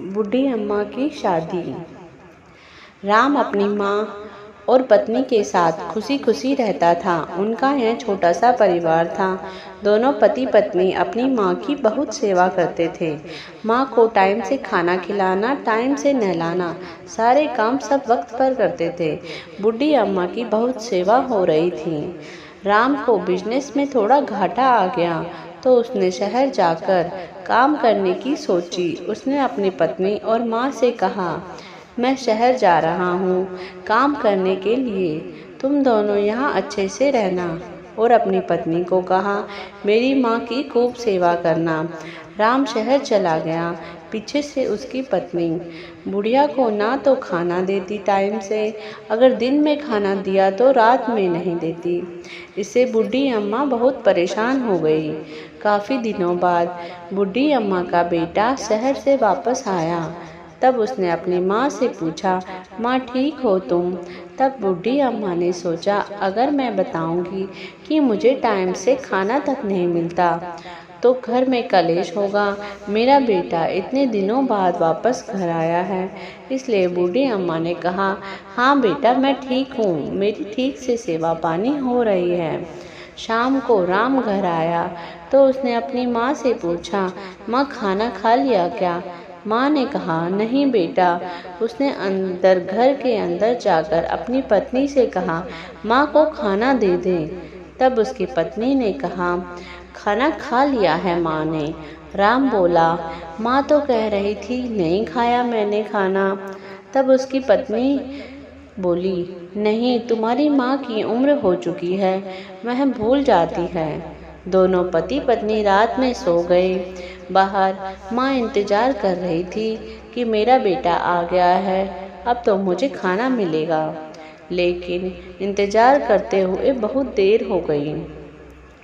बूढ़ी अम्मा की शादी। राम अपनी माँ और पत्नी के साथ खुशी खुशी रहता था। उनका यह छोटा सा परिवार था। दोनों पति पत्नी अपनी माँ की बहुत सेवा करते थे। माँ को टाइम से खाना खिलाना, टाइम से नहलाना, सारे काम सब वक्त पर करते थे। बूढ़ी अम्मा की बहुत सेवा हो रही थी। राम को बिजनेस में थोड़ा घाटा आ गया तो उसने शहर जाकर काम करने की सोची। उसने अपनी पत्नी और माँ से कहा, मैं शहर जा रहा हूँ काम करने के लिए, तुम दोनों यहाँ अच्छे से रहना। और अपनी पत्नी को कहा, मेरी माँ की खूब सेवा करना। राम शहर चला गया। पीछे से उसकी पत्नी बुढ़िया को ना तो खाना देती टाइम से, अगर दिन में खाना दिया तो रात में नहीं देती। इससे बूढ़ी अम्मा बहुत परेशान हो गई। काफ़ी दिनों बाद बूढ़ी अम्मा का बेटा शहर से वापस आया। तब उसने अपनी माँ से पूछा, माँ ठीक हो तुम? तब बूढ़ी अम्मा ने सोचा, अगर मैं बताऊंगी कि मुझे टाइम से खाना तक नहीं मिलता तो घर में कलेश होगा। मेरा बेटा इतने दिनों बाद वापस घर आया है। इसलिए बूढ़ी अम्मा ने कहा, हाँ बेटा मैं ठीक हूँ, मेरी ठीक से सेवा पानी हो रही है। शाम को राम घर आया तो उसने अपनी माँ से पूछा, माँ खाना खा लिया क्या? माँ ने कहा, नहीं बेटा। उसने घर के अंदर जाकर अपनी पत्नी से कहा, माँ को खाना दे दें। तब उसकी पत्नी ने कहा, खाना खा लिया है माँ ने। राम बोला, माँ तो कह रही थी नहीं खाया मैंने खाना। तब उसकी पत्नी बोली, नहीं, तुम्हारी माँ की उम्र हो चुकी है, वह भूल जाती है। दोनों पति पत्नी रात में सो गए। बाहर माँ इंतजार कर रही थी कि मेरा बेटा आ गया है, अब तो मुझे खाना मिलेगा। लेकिन इंतजार करते हुए बहुत देर हो गई।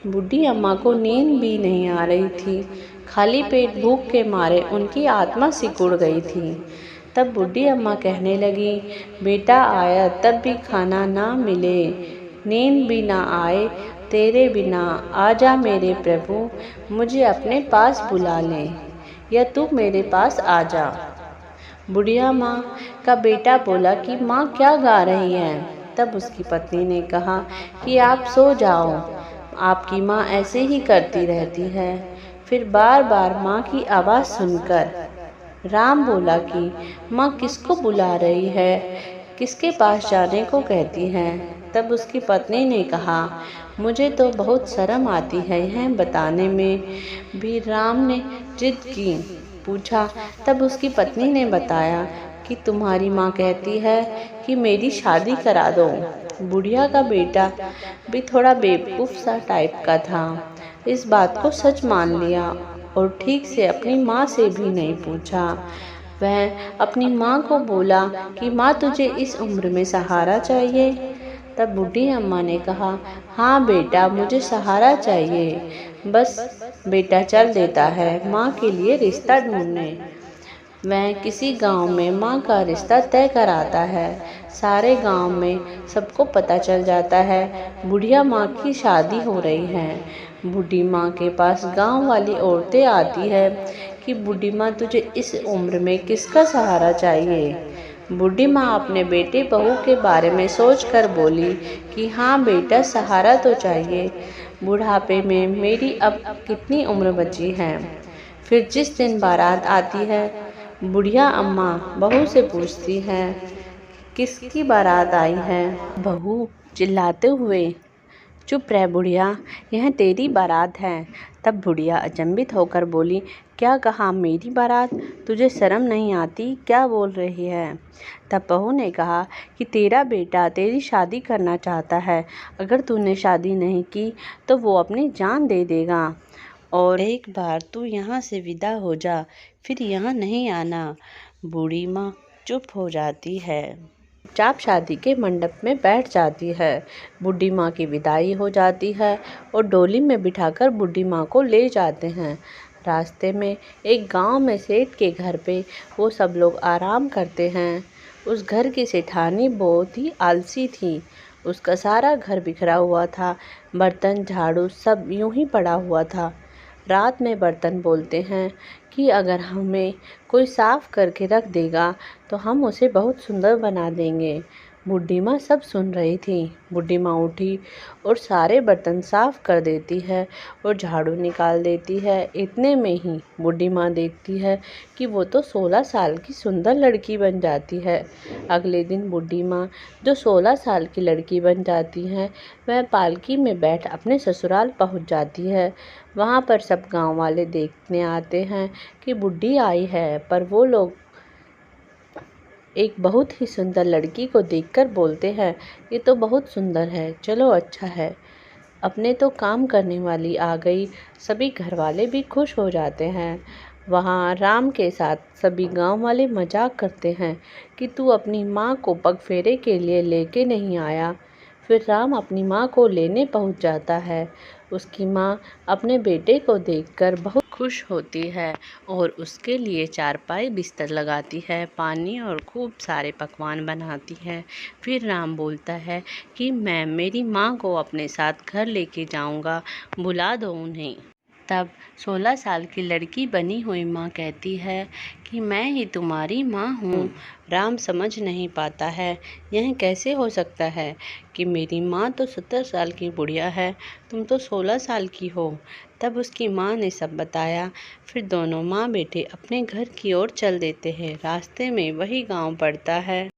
बूढ़ी अम्मा को नींद भी नहीं आ रही थी। खाली पेट भूख के मारे उनकी आत्मा सिकुड़ गई थी। तब बूढ़ी अम्मा कहने लगी, बेटा आया तब भी खाना ना मिले, नींद भी ना आए तेरे बिना, आजा मेरे प्रभु, मुझे अपने पास बुला ले, या तू मेरे पास आजा। बुढ़िया माँ का बेटा बोला कि माँ क्या गा रही है? तब उसकी पत्नी ने कहा कि आप सो जाओ, आपकी माँ ऐसे ही करती रहती है। फिर बार बार माँ की आवाज़ सुनकर राम बोला कि माँ किसको बुला रही है, किसके पास जाने को कहती है? तब उसकी पत्नी ने कहा, मुझे तो बहुत शर्म आती है यह बताने में भी। राम ने जिद की पूछा। तब उसकी पत्नी ने बताया कि तुम्हारी माँ कहती है कि मेरी शादी करा दो। बुढ़िया का बेटा भी थोड़ा बेवकूफ़ सा टाइप का था, इस बात को सच मान लिया और ठीक से अपनी माँ से भी नहीं पूछा। वह अपनी माँ को बोला कि माँ तुझे इस उम्र में सहारा चाहिए? तब बूढ़ी अम्मा ने कहा, हाँ बेटा मुझे सहारा चाहिए। बस बेटा चल देता है माँ के लिए रिश्ता ढूंढने। वह किसी गांव में माँ का रिश्ता तय कराता है। सारे गांव में सबको पता चल जाता है बुढ़िया माँ की शादी हो रही है। बूढ़ी माँ के पास गांव वाली औरतें आती है कि बूढ़ी माँ तुझे इस उम्र में किसका सहारा चाहिए? बूढ़ी माँ अपने बेटे बहू के बारे में सोचकर बोली कि हाँ बेटा सहारा तो चाहिए, बुढ़ापे में मेरी अब कितनी उम्र बची है। फिर जिस दिन बारात आती है, बुढ़िया अम्मा बहू से पूछती है, किसकी बारात आई है? बहू चिल्लाते हुए, चुप रह बुढ़िया, यह तेरी बारात है। तब बुढ़िया अचंभित होकर बोली, क्या कहा मेरी बारात? तुझे शर्म नहीं आती? क्या बोल रही है? तब बहू ने कहा कि तेरा बेटा तेरी शादी करना चाहता है, अगर तूने शादी नहीं की तो वो अपनी जान दे देगा, और एक बार तू यहाँ से विदा हो जा, फिर यहाँ नहीं आना। बूढ़ी माँ चुप हो जाती है, चुपचाप शादी के मंडप में बैठ जाती है। बूढ़ी माँ की विदाई हो जाती है और डोली में बिठाकर बूढ़ी माँ को ले जाते हैं। रास्ते में एक गांव में सेठ के घर पे वो सब लोग आराम करते हैं। उस घर की सेठानी बहुत ही आलसी थी। उसका सारा घर बिखरा हुआ था, बर्तन झाड़ू सब यूं ही पड़ा हुआ था। रात में बर्तन बोलते हैं कि अगर हमें कोई साफ करके रख देगा तो हम उसे बहुत सुंदर बना देंगे। बूढ़ी माँ सब सुन रही थी। बूढ़ी माँ उठी और सारे बर्तन साफ कर देती है और झाड़ू निकाल देती है। इतने में ही बूढ़ी माँ देखती है कि वो तो 16 साल की सुंदर लड़की बन जाती है। अगले दिन बूढ़ी माँ जो 16 साल की लड़की बन जाती है, वह पालकी में बैठ अपने ससुराल पहुंच जाती है। वहां पर सब गांव वाले देखने आते हैं कि बूढ़ी आई है, पर वो लोग एक बहुत ही सुंदर लड़की को देखकर बोलते हैं, ये तो बहुत सुंदर है, चलो अच्छा है, अपने तो काम करने वाली आ गई। सभी घर वाले भी खुश हो जाते हैं। वहाँ राम के साथ सभी गांव वाले मजाक करते हैं कि तू अपनी माँ को पगफेरे के लिए लेके नहीं आया। फिर राम अपनी माँ को लेने पहुँच जाता है। उसकी माँ अपने बेटे को देखकर बहुत खुश होती है और उसके लिए चारपाई बिस्तर लगाती है, पानी और खूब सारे पकवान बनाती है। फिर राम बोलता है कि मैं मेरी माँ को अपने साथ घर लेके जाऊँगा, बुला दो उन्हें। तब 16 साल की लड़की बनी हुई माँ कहती है कि मैं ही तुम्हारी माँ हूँ। राम समझ नहीं पाता है, यह कैसे हो सकता है कि मेरी माँ तो 70 साल की बुढ़िया है, तुम तो 16 साल की हो। तब उसकी माँ ने सब बताया। फिर दोनों माँ बेटे अपने घर की ओर चल देते हैं। रास्ते में वही गांव पड़ता है।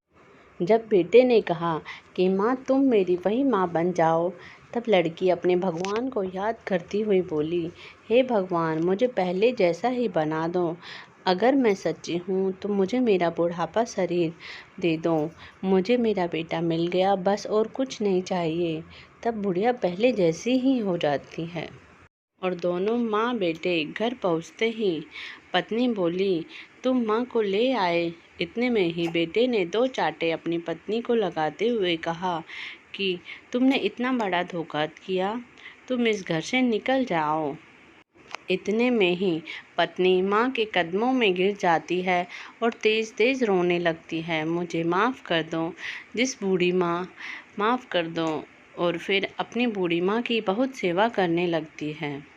जब बेटे ने कहा कि माँ तुम मेरी वही माँ बन जाओ, तब लड़की अपने भगवान को याद करती हुई बोली, हे भगवान, मुझे पहले जैसा ही बना दो। अगर मैं सच्ची हूँ तो मुझे मेरा बुढ़ापा शरीर दे दो। मुझे मेरा बेटा मिल गया, बस और कुछ नहीं चाहिए। तब बुढ़िया पहले जैसी ही हो जाती है और दोनों माँ बेटे घर पहुँचते ही पत्नी बोली, तुम माँ को ले आए। इतने में ही बेटे ने 2 चांटे अपनी पत्नी को लगाते हुए कहा कि तुमने इतना बड़ा धोखा किया, तुम इस घर से निकल जाओ। इतने में ही पत्नी माँ के कदमों में गिर जाती है और तेज़ तेज़ रोने लगती है, मुझे माफ़ कर दो जिस बूढ़ी माँ, माफ़ कर दो। और फिर अपनी बूढ़ी माँ की बहुत सेवा करने लगती है।